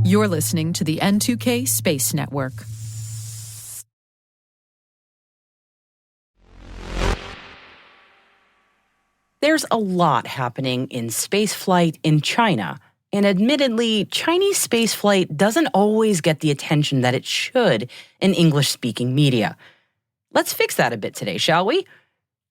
You're listening to the N2K Space Network. There's a lot happening in spaceflight in China, and admittedly, Chinese spaceflight doesn't always get the attention that it should in English-speaking media. Let's fix that a bit today, shall we?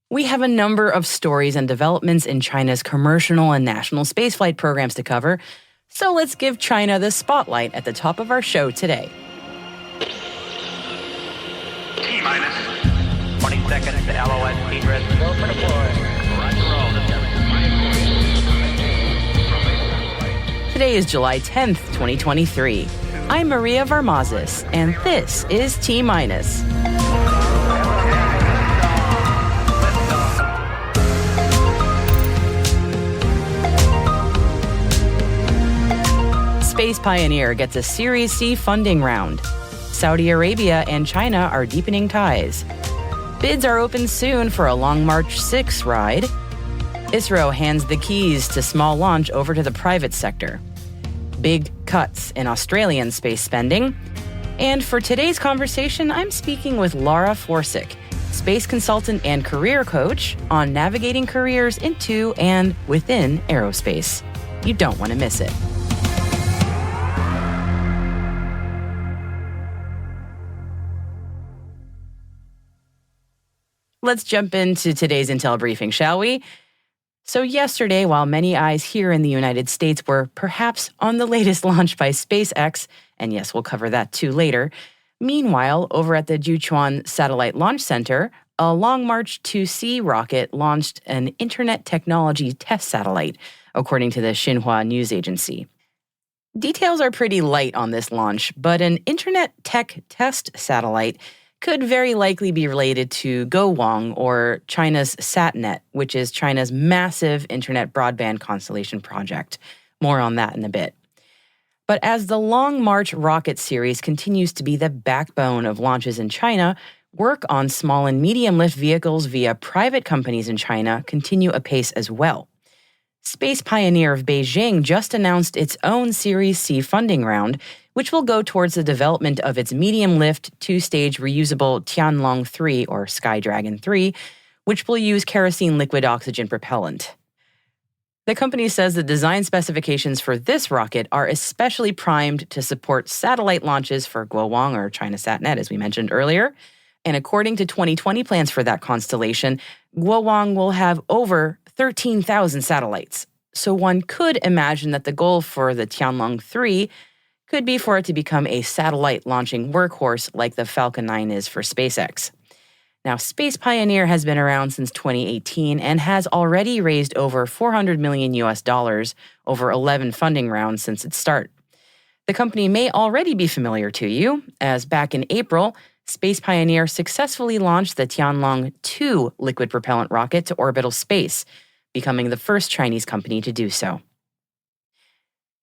We have a number of stories and developments in China's commercial and national spaceflight programs to cover, so let's give China the spotlight at the top of our show today. T-minus 20 seconds to LOS egress. Go for deploy. Today is July 10th, 2023. I'm Maria Varmazis, and this is T-minus. Space Pioneer gets a Series C funding round. Saudi Arabia and China are deepening ties. Bids are open soon for a Long March 6 ride. ISRO hands the keys to small launch over to the private sector. Big cuts in Australian space spending. And for today's conversation, I'm speaking with Laura Forcyzk, space consultant and career coach, on navigating careers into and within aerospace. You don't want to miss it. Let's jump into today's Intel briefing, shall we? So yesterday, while many eyes here in the United States were perhaps on the latest launch by SpaceX, and yes, we'll cover that too later, meanwhile, over at the Jiuquan Satellite Launch Center, a Long March 2C rocket launched an Internet Technology test satellite, according to the Xinhua news agency. Details are pretty light on this launch, but an Internet Tech test satellite could very likely be related to Gowang, or China's SatNet, which is China's massive internet broadband constellation project. More on that in a bit. But as the Long March rocket series continues to be the backbone of launches in China, work on small and medium lift vehicles via private companies in China continue apace as well. Space Pioneer of Beijing just announced its own Series C funding round, which will go towards the development of its medium-lift, two-stage reusable Tianlong 3, or Skydragon 3, which will use kerosene liquid oxygen propellant. The company says the design specifications for this rocket are especially primed to support satellite launches for Guowang, or China SatNet, as we mentioned earlier. And according to 2020 plans for that constellation, Guowang will have over 13,000 satellites. So one could imagine that the goal for the Tianlong 3 could be for it to become a satellite launching workhorse like the Falcon 9 is for SpaceX. Now, Space Pioneer has been around since 2018 and has already raised over $400 million over 11 funding rounds since its start. The company may already be familiar to you, as back in April, Space Pioneer successfully launched the Tianlong 2 liquid propellant rocket to orbital space, becoming the first Chinese company to do so.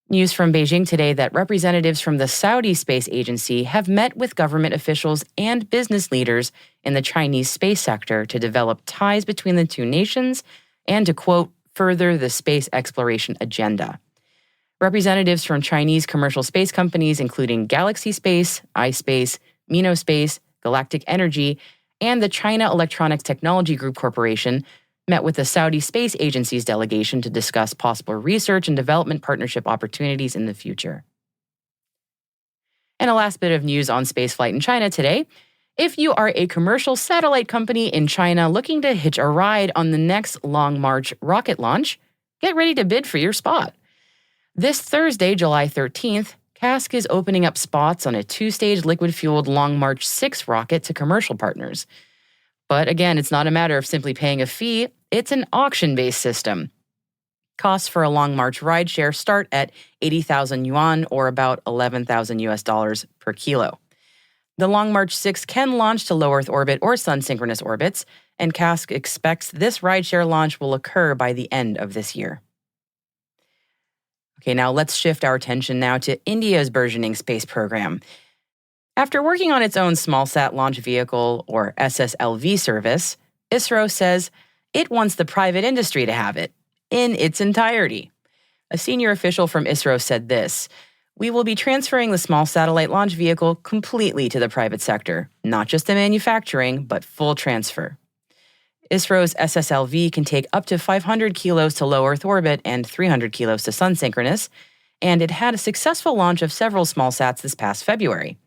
News from Beijing today that representatives from the Saudi Space Agency have met with government officials and business leaders in the Chinese space sector to develop ties between the two nations and to, quote, further the space exploration agenda. Representatives from Chinese commercial space companies, including Galaxy Space, iSpace, Minospace, Galactic Energy, and the China Electronics Technology Group Corporation, met with the Saudi Space Agency's delegation to discuss possible research and development partnership opportunities in the future. And a last bit of news on spaceflight in China today. If you are a commercial satellite company in China looking to hitch a ride on the next Long March rocket launch, get ready to bid for your spot. This Thursday, July 13th, CASC is opening up spots on a two-stage liquid-fueled Long March 6 rocket to commercial partners. But again, it's not a matter of simply paying a fee, it's an auction-based system. Costs for a Long March rideshare start at 80,000 yuan, or about $11,000 per kilo. The Long March 6 can launch to low Earth orbit or sun-synchronous orbits, and CASC expects this rideshare launch will occur by the end of this year. Okay, now let's shift our attention now to India's burgeoning space program. After working on its own small-sat launch vehicle, or SSLV service, ISRO says it wants the private industry to have it, in its entirety. A senior official from ISRO said this: "We will be transferring the small satellite launch vehicle completely to the private sector, not just the manufacturing, but full transfer." ISRO's SSLV can take up to 500 kilos to low Earth orbit and 300 kilos to sun synchronous, and it had a successful launch of several small sats this past February.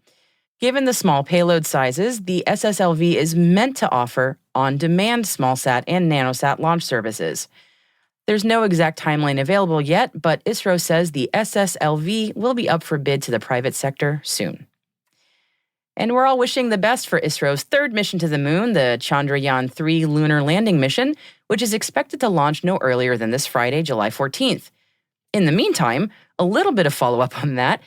Given the small payload sizes, the SSLV is meant to offer on-demand smallsat and nanosat launch services. There's no exact timeline available yet, but ISRO says the SSLV will be up for bid to the private sector soon. And we're all wishing the best for ISRO's third mission to the moon, the Chandrayaan-3 lunar landing mission, which is expected to launch no earlier than this Friday, July 14th. In the meantime, a little bit of follow-up on that.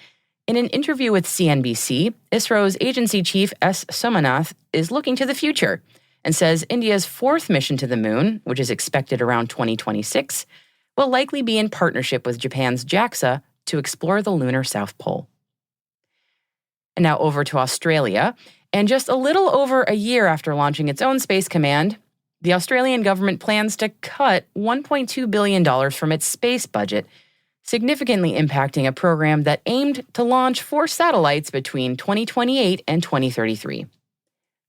In an interview with CNBC, ISRO's agency chief S. Somanath is looking to the future and says India's fourth mission to the moon, which is expected around 2026, will likely be in partnership with Japan's JAXA to explore the lunar South Pole. And now over to Australia, and just a little over a year after launching its own space command, the Australian government plans to cut $1.2 billion from its space budget, significantly impacting a program that aimed to launch 4 satellites between 2028 and 2033.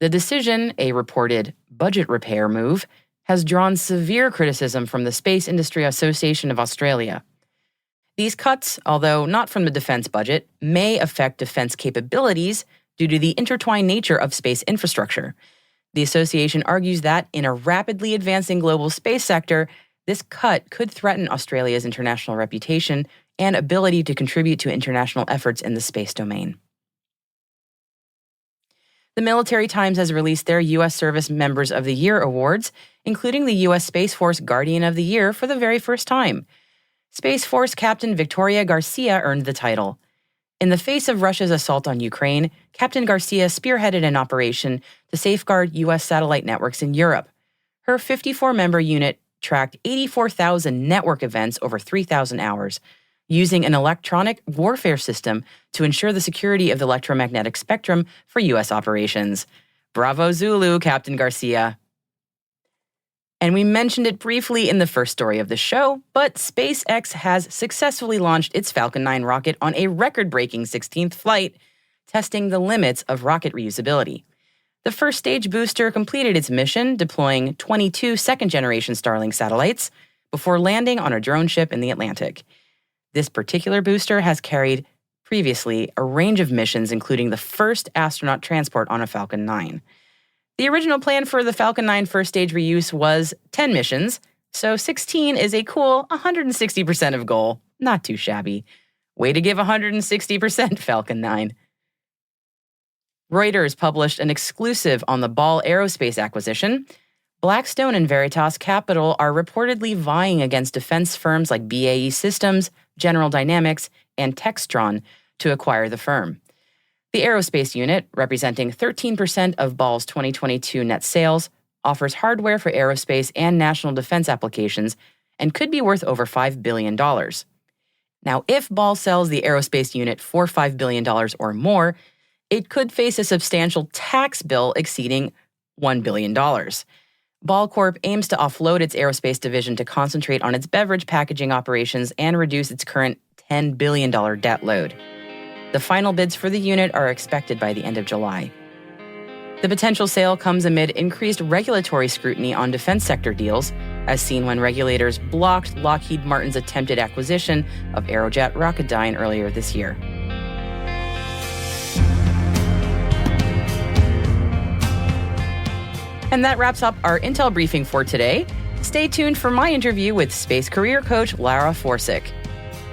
The decision, a reported budget repair move, has drawn severe criticism from the Space Industry Association of Australia. These cuts, although not from the defense budget, may affect defense capabilities due to the intertwined nature of space infrastructure. The association argues that, in a rapidly advancing global space sector, this cut could threaten Australia's international reputation and ability to contribute to international efforts in the space domain. The Military Times has released their U.S. Service Members of the Year awards, including the U.S. Space Force Guardian of the Year for the very first time. Space Force Captain Victoria Garcia earned the title. In the face of Russia's assault on Ukraine, Captain Garcia spearheaded an operation to safeguard U.S. satellite networks in Europe. Her 54-member unit tracked 84,000 network events over 3,000 hours, using an electronic warfare system to ensure the security of the electromagnetic spectrum for U.S. operations. Bravo Zulu, Captain Garcia. And we mentioned it briefly in the first story of the show, but SpaceX has successfully launched its Falcon 9 rocket on a record-breaking 16th flight, testing the limits of rocket reusability. The first stage booster completed its mission, deploying 22 second-generation Starlink satellites before landing on a drone ship in the Atlantic. This particular booster has carried, previously, a range of missions, including the first astronaut transport on a Falcon 9. The original plan for the Falcon 9 first stage reuse was 10 missions, so 16 is a cool 160% of goal. Not too shabby. Way to give 160%, Falcon 9. Reuters published an exclusive on the Ball Aerospace acquisition. Blackstone and Veritas Capital are reportedly vying against defense firms like BAE Systems, General Dynamics, and Textron to acquire the firm. The aerospace unit, representing 13% of Ball's 2022 net sales, offers hardware for aerospace and national defense applications and could be worth over $5 billion. Now, if Ball sells the aerospace unit for $5 billion or more, it could face a substantial tax bill exceeding $1 billion. Ball Corp aims to offload its aerospace division to concentrate on its beverage packaging operations and reduce its current $10 billion debt load. The final bids for the unit are expected by the end of July. The potential sale comes amid increased regulatory scrutiny on defense sector deals, as seen when regulators blocked Lockheed Martin's attempted acquisition of Aerojet Rocketdyne earlier this year. And that wraps up our Intel briefing for today. Stay tuned for my interview with space career coach Laura Forcyzk.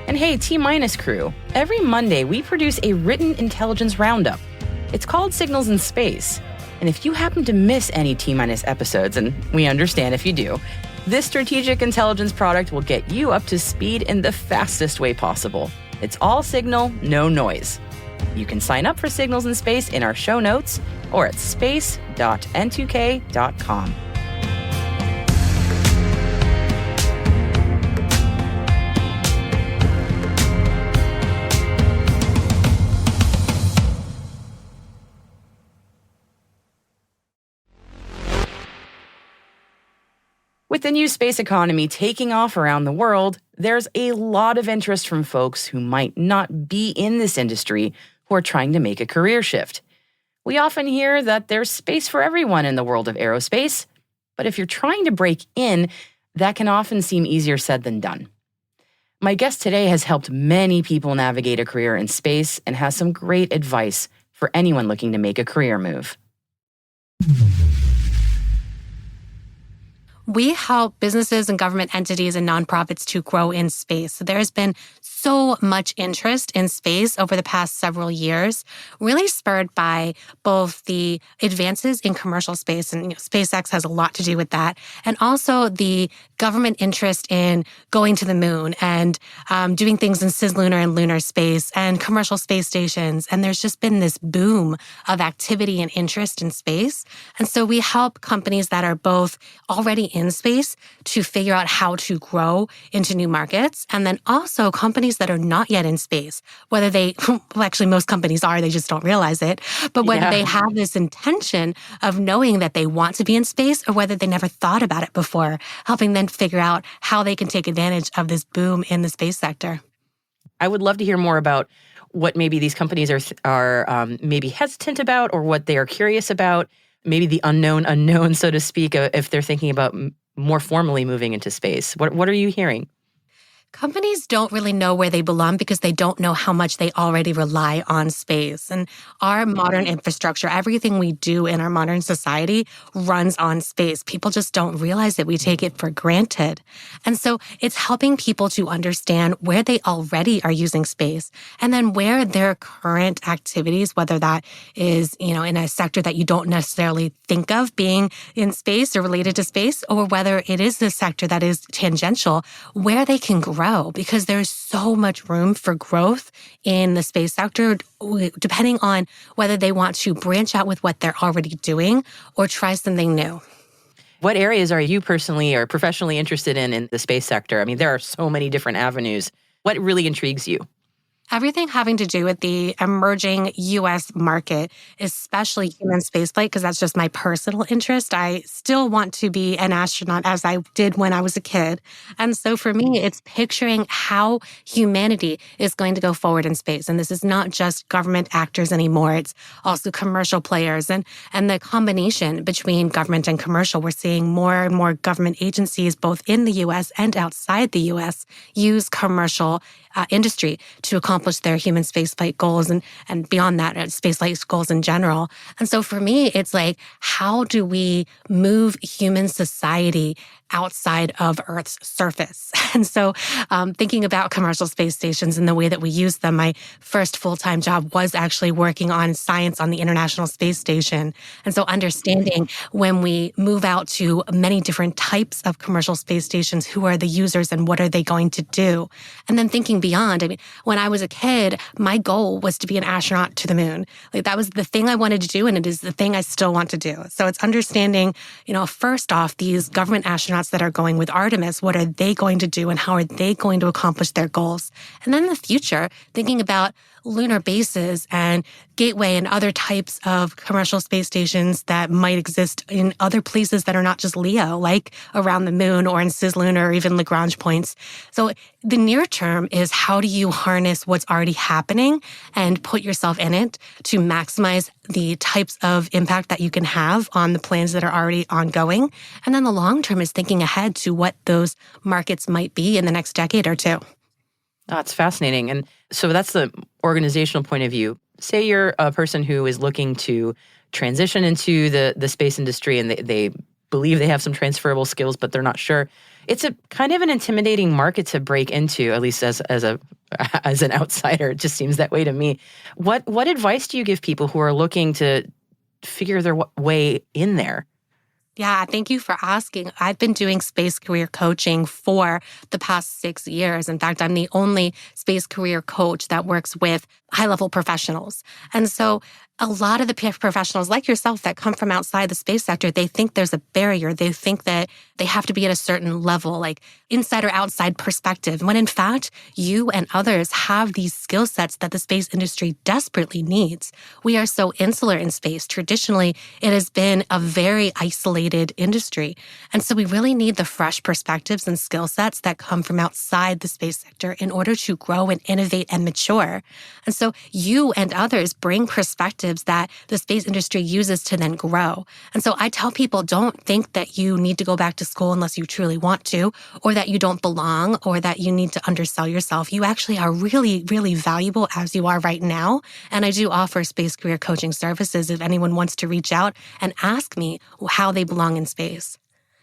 And hey, T-Minus crew, every Monday we produce a written intelligence roundup. It's called Signals in Space. And if you happen to miss any T-Minus episodes, and we understand if you do, this strategic intelligence product will get you up to speed in the fastest way possible. It's all signal, no noise. You can sign up for Signals in Space in our show notes or at space.n2k.com. With the new space economy taking off around the world, there's a lot of interest from folks who might not be in this industry who are trying to make a career shift. We often hear that there's space for everyone in the world of aerospace, but if you're trying to break in, that can often seem easier said than done. My guest today has helped many people navigate a career in space and has some great advice for anyone looking to make a career move. We help businesses and government entities and nonprofits to grow in space. So there has been so much interest in space over the past several years, really spurred by both the advances in commercial space, and SpaceX has a lot to do with that, and also the government interest in going to the moon and doing things in cislunar and lunar space and commercial space stations. And there's just been this boom of activity and interest in space. And so we help companies that are both already in space to figure out how to grow into new markets, and then also companies that are not yet in space, whether they, well, actually most companies are, they just don't realize it, but whether they have this intention of knowing that they want to be in space or whether they never thought about it before, helping them figure out how they can take advantage of this boom in the space sector. I would love to hear more about what maybe these companies are maybe hesitant about, or what they are curious about, maybe the unknown, so to speak, if they're thinking about more formally moving into space. What are you hearing? Companies don't really know where they belong because they don't know how much they already rely on space. And our modern infrastructure, everything we do in our modern society runs on space. People just don't realize it. We take it for granted. And so it's helping people to understand where they already are using space, and then where their current activities, whether that is, in a sector that you don't necessarily think of being in space or related to space, or whether it is the sector that is tangential, where they can grow. Because there's so much room for growth in the space sector, depending on whether they want to branch out with what they're already doing or try something new. What areas are you personally or professionally interested in the space sector? I mean, there are so many different avenues. What really intrigues you? Everything having to do with the emerging U.S. market, especially human spaceflight, because that's just my personal interest. I still want to be an astronaut as I did when I was a kid. And so for me, it's picturing how humanity is going to go forward in space. And this is not just government actors anymore. It's also commercial players. And the combination between government and commercial, we're seeing more and more government agencies, both in the U.S. and outside the U.S., use commercial industry to accomplish their human spaceflight goals and beyond that, spaceflight goals in general. And so for me, it's like, how do we move human society outside of Earth's surface? And so thinking about commercial space stations and the way that we use them, my first full-time job was actually working on science on the International Space Station. And so understanding when we move out to many different types of commercial space stations, who are the users and what are they going to do? And then thinking beyond. I mean, when I was a kid, my goal was to be an astronaut to the moon. Like, that was the thing I wanted to do, and it is the thing I still want to do. So it's understanding, first off, these government astronauts that are going with Artemis, what are they going to do and how are they going to accomplish their goals? And then in the future, thinking about lunar bases and Gateway and other types of commercial space stations that might exist in other places that are not just LEO, like around the moon or in cislunar or even Lagrange points. So the near term is, how do you harness what's already happening and put yourself in it to maximize the types of impact that you can have on the plans that are already ongoing? And then the long term is thinking ahead to what those markets might be in the next decade or two. That's fascinating. And so that's the organizational point of view. Say you're a person who is looking to transition into the space industry, and they believe they have some transferable skills, but they're not sure. It's a kind of an intimidating market to break into, at least as an outsider. It just seems that way to me. What advice do you give people who are looking to figure their way in there? Yeah, thank you for asking. I've been doing space career coaching for the past 6 years. In fact, I'm the only space career coach that works with high-level professionals. And so A lot of the professionals like yourself that come from outside the space sector, they think there's a barrier. They think that they have to be at a certain level, like inside or outside perspective, when in fact, you and others have these skill sets that the space industry desperately needs. We are so insular in space. Traditionally, it has been a very isolated industry. And so we really need the fresh perspectives and skill sets that come from outside the space sector in order to grow and innovate and mature. And so you and others bring perspectives that the space industry uses to then grow. And so I tell people, don't think that you need to go back to school unless you truly want to, or that you don't belong, or that you need to undersell yourself. You actually are really, really valuable as you are right now. And I do offer space career coaching services if anyone wants to reach out and ask me how they belong in space.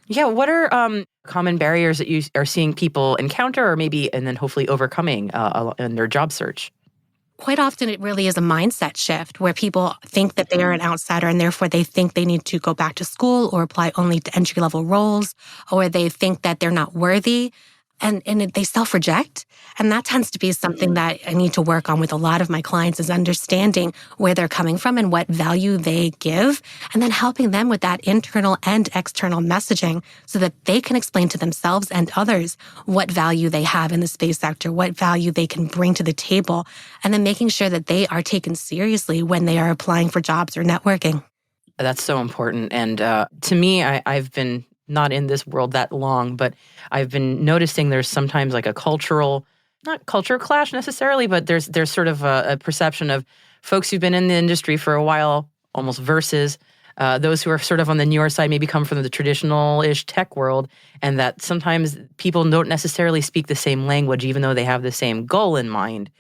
Yeah, what are common barriers that you are seeing people encounter or maybe and then hopefully overcoming in their job search? Quite often, it really is a mindset shift where people think that they are an outsider and therefore they think they need to go back to school or apply only to entry-level roles, or they think that they're not worthy. And they self-reject. And that tends to be something that I need to work on with a lot of my clients, is understanding where they're coming from and what value they give, and then helping them with that internal and external messaging so that they can explain to themselves and others what value they have in the space sector, what value they can bring to the table, and then making sure that they are taken seriously when they are applying for jobs or networking. That's so important. And to me, I've been not in this world that long, but I've been noticing there's sometimes like a cultural, not culture clash necessarily, but there's sort of a perception of folks who've been in the industry for a while, almost versus those who are sort of on the newer side, maybe come from the traditional-ish tech world, and that sometimes people don't necessarily speak the same language, even though they have the same goal in mind.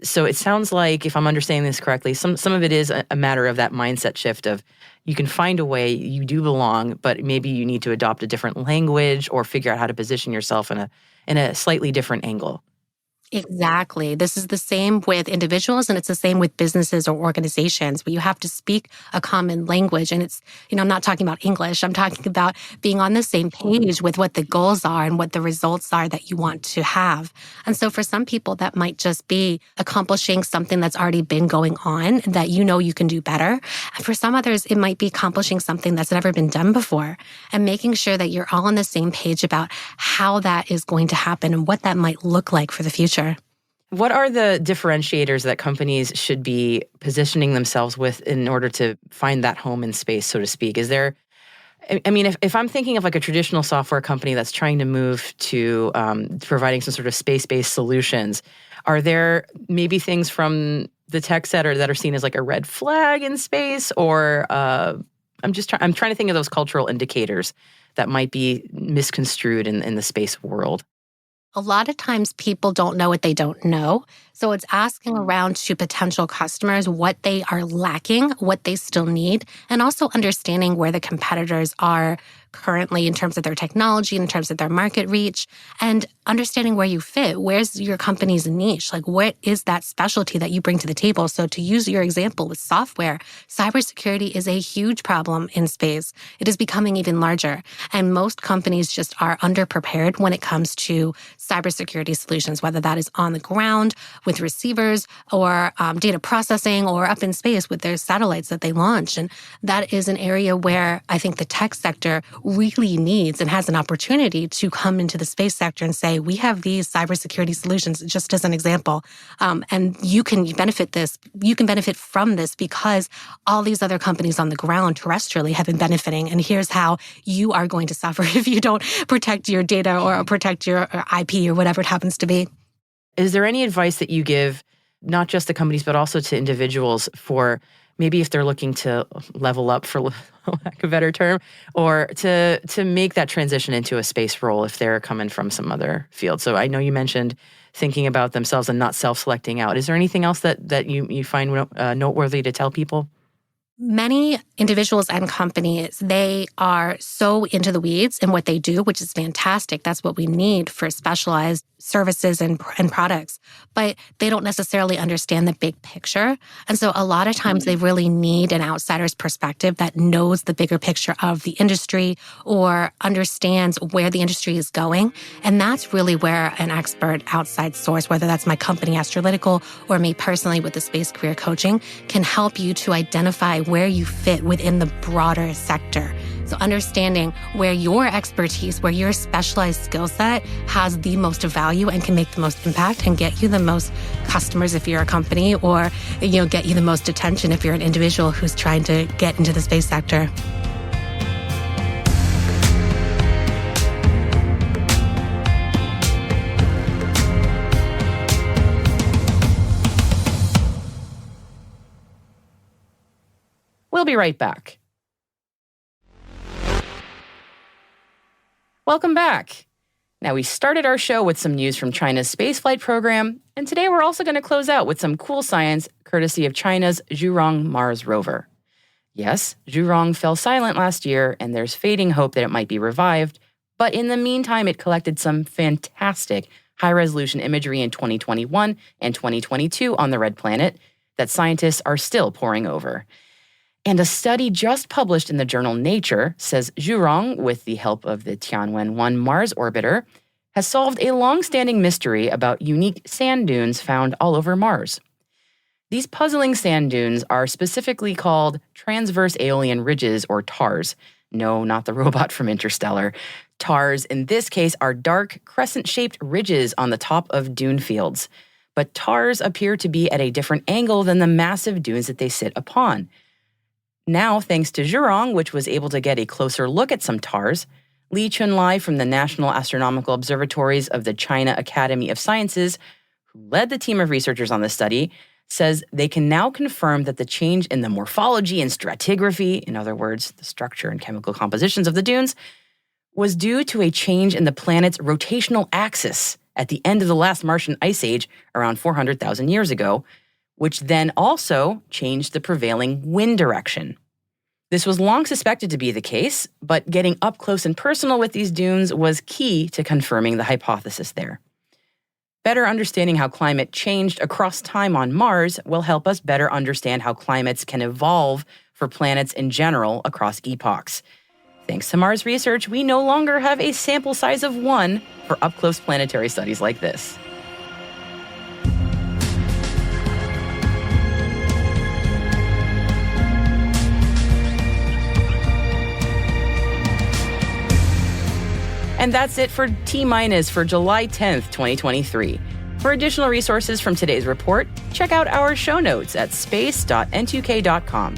So it sounds like, if I'm understanding this correctly, some of it is a matter of that mindset shift of you can find a way, you do belong, but maybe you need to adopt a different language or figure out how to position yourself in a slightly different angle. Exactly. This is the same with individuals and it's the same with businesses or organizations where you have to speak a common language. And it's, I'm not talking about English. I'm talking about being on the same page with what the goals are and what the results are that you want to have. And so for some people, that might just be accomplishing something that's already been going on that you can do better. And for some others, it might be accomplishing something that's never been done before and making sure that you're all on the same page about how that is going to happen and what that might look like for the future. What are the differentiators that companies should be positioning themselves with in order to find that home in space, so to speak? Is there, if I'm thinking of like a traditional software company that's trying to move to providing some sort of space-based solutions, are there maybe things from the tech sector that are seen as like a red flag in space? Or I'm trying to think of those cultural indicators that might be misconstrued in the space world. A lot of times people don't know what they don't know. So it's asking around to potential customers what they are lacking, what they still need, and also understanding where the competitors are currently in terms of their technology, in terms of their market reach, and understanding where you fit. Where's your company's niche? Like, what is that specialty that you bring to the table? So to use your example with software, cybersecurity is a huge problem in space. It is becoming even larger. And most companies just are underprepared when it comes to cybersecurity solutions, whether that is on the ground with receivers or data processing or up in space with their satellites that they launch. And that is an area where I think the tech sector really needs and has an opportunity to come into the space sector and say, we have these cybersecurity solutions, just as an example. And you can benefit from this because all these other companies on the ground terrestrially have been benefiting. And here's how you are going to suffer if you don't protect your data or protect your IP or whatever it happens to be. Is there any advice that you give, not just to companies, but also to individuals for maybe if they're looking to level up, for lack of a better term, or to make that transition into a space role if they're coming from some other field? So I know you mentioned thinking about themselves and not self-selecting out. Is there anything else that you find noteworthy to tell people? Many individuals and companies, they are so into the weeds in what they do, which is fantastic. That's what we need for specialized services and products. But they don't necessarily understand the big picture. And so a lot of times they really need an outsider's perspective that knows the bigger picture of the industry or understands where the industry is going. And that's really where an expert outside source, whether that's my company, Astralytical, or me personally with the Space Career Coaching, can help you to identify where you fit within the broader sector. So understanding where your expertise, where your specialized skill set has the most value and can make the most impact and get you the most customers if you're a company, or get you the most attention if you're an individual who's trying to get into the space sector. We'll be right back. Welcome back. Now, we started our show with some news from China's spaceflight program, and today we're also going to close out with some cool science courtesy of China's Zhurong Mars rover. Yes, Zhurong fell silent last year, and there's fading hope that it might be revived, but in the meantime, it collected some fantastic high-resolution imagery in 2021 and 2022 on the Red Planet that scientists are still poring over. And a study just published in the journal Nature says Zhurong, with the help of the Tianwen-1 Mars orbiter, has solved a long-standing mystery about unique sand dunes found all over Mars. These puzzling sand dunes are specifically called transverse aeolian ridges, or TARS. No, not the robot from Interstellar. TARS, in this case, are dark, crescent-shaped ridges on the top of dune fields. But TARS appear to be at a different angle than the massive dunes that they sit upon. Now, thanks to Zhurong, which was able to get a closer look at some TARS, Li Chunlai from the National Astronomical Observatories of the China Academy of Sciences, who led the team of researchers on this study, says they can now confirm that the change in the morphology and stratigraphy, in other words, the structure and chemical compositions of the dunes, was due to a change in the planet's rotational axis at the end of the last Martian ice age around 400,000 years ago, which then also changed the prevailing wind direction. This was long suspected to be the case, but getting up close and personal with these dunes was key to confirming the hypothesis there. Better understanding how climate changed across time on Mars will help us better understand how climates can evolve for planets in general across epochs. Thanks to Mars research, we no longer have a sample size of 1 for up-close planetary studies like this. And that's it for T- for July 10th, 2023. For additional resources from today's report, check out our show notes at space.n2k.com.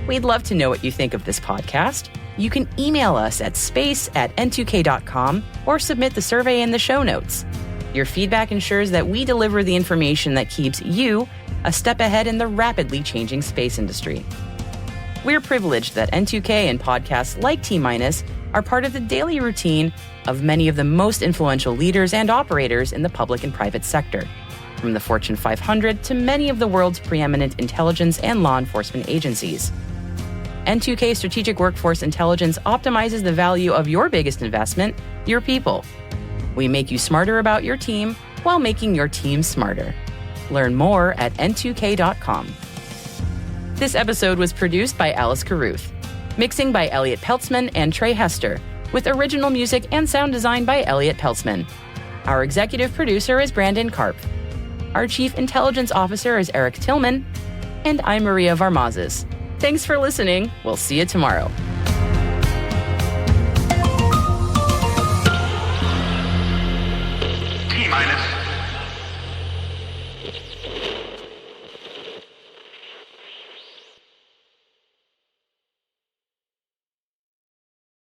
We'd love to know what you think of this podcast. You can email us at space@n2k.com or submit the survey in the show notes. Your feedback ensures that we deliver the information that keeps you a step ahead in the rapidly changing space industry. We're privileged that N2K and podcasts like T- are part of the daily routine of many of the most influential leaders and operators in the public and private sector, from the Fortune 500 to many of the world's preeminent intelligence and law enforcement agencies. N2K Strategic Workforce Intelligence optimizes the value of your biggest investment, your people. We make you smarter about your team while making your team smarter. Learn more at n2k.com. This episode was produced by Alice Carruth. Mixing by Elliot Peltzman and Trey Hester, with original music and sound design by Elliot Peltzman. Our executive producer is Brandon Karp. Our chief intelligence officer is Eric Tillman. And I'm Maria Varmazes. Thanks for listening. We'll see you tomorrow.